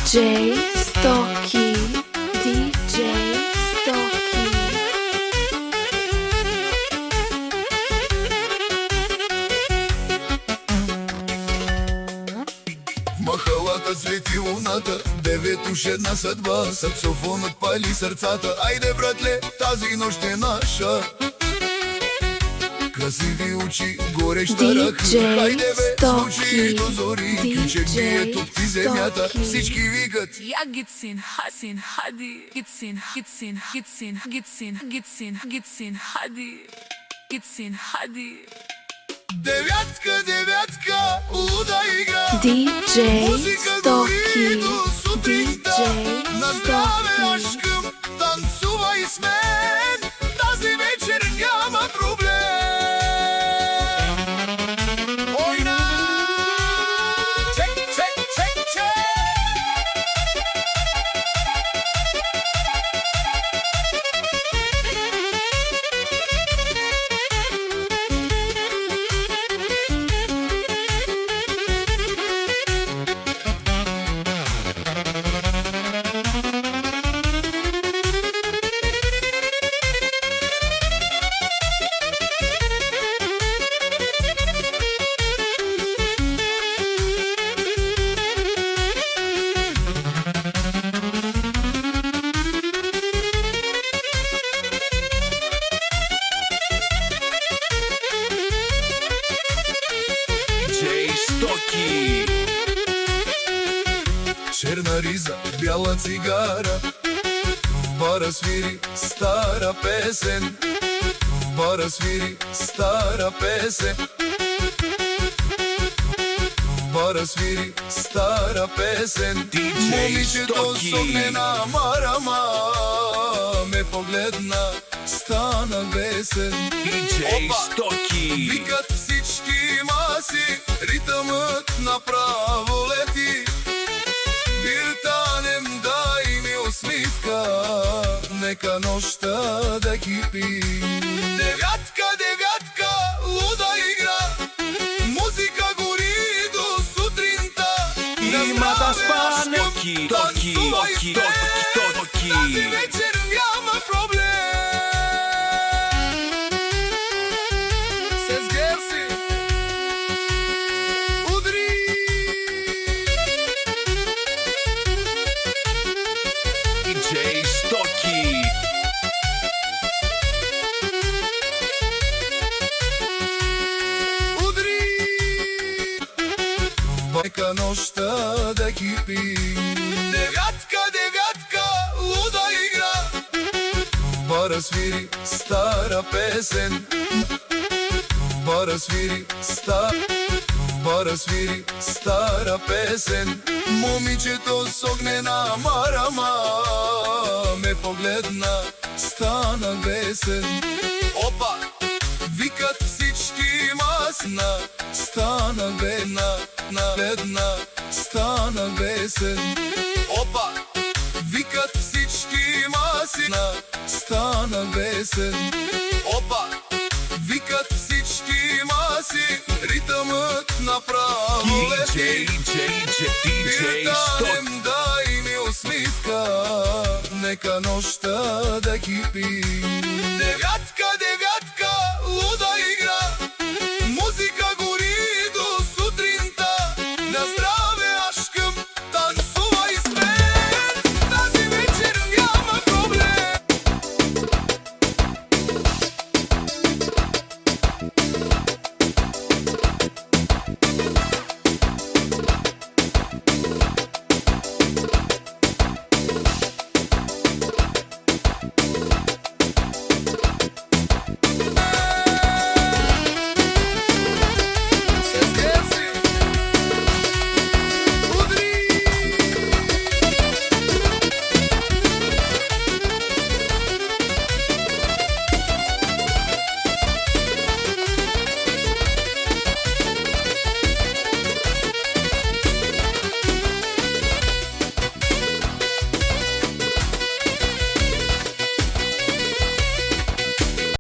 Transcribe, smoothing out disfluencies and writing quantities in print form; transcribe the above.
DJ Stocky, DJ Stocky. Махалата свети луната, 9 уж една съдба, саксофонът пали сърцата. Айде, братле, тази нощ е наша. Красиви очи, гореща ръка. Хайде бе, звучи до зори. Ключек бие, топти земята. Всички викат: Ja gitsin, hasin, hadi. Gitsin, gitsin, gitsin, gitsin, gitsin, gitsin, hadi. Gitsin, hadi. Девятка, девятка, луда игра. DJ Музика Stocky, гори до сутринта. DJ На здраве, Stocky. ашкъм, танцувай с мен. Тази вечер няма проблем. Ойна! Чек, чек, чек, чек. Черна риза, бяла цигара, в бара свири стара песен. В бара свири стара песен. В бара свири стара песен. Момичето с огнена марама ме погледна, стана бесен. DJ Stocky. Викат всички маси, ритъмът направо лети. Биртанем, дай ми усмивка, нека нощта да кипи. Девятка, девятка, луда игра, музика гори до сутринта. Има да спане. Токи, токи, токи, токи. Тази вечер няма проблем. С герси удри. DJ Stocky. Удри. Нека нощта да кипи. Девятка, девятка, луда игра. В бара свири стара песен. В бара свири стара песен. Момичето с огнена марама ме погледна, стана бесен. Опа! Викат всички масна, стана бедна, бедна, стана бесен. Опа! Викат всички масна, стана бесен. Опа! Викат всички маси, ритъмът направо лети. DJ Stocky. Биртанем, дай ми усмивка, нека нощта да кипи.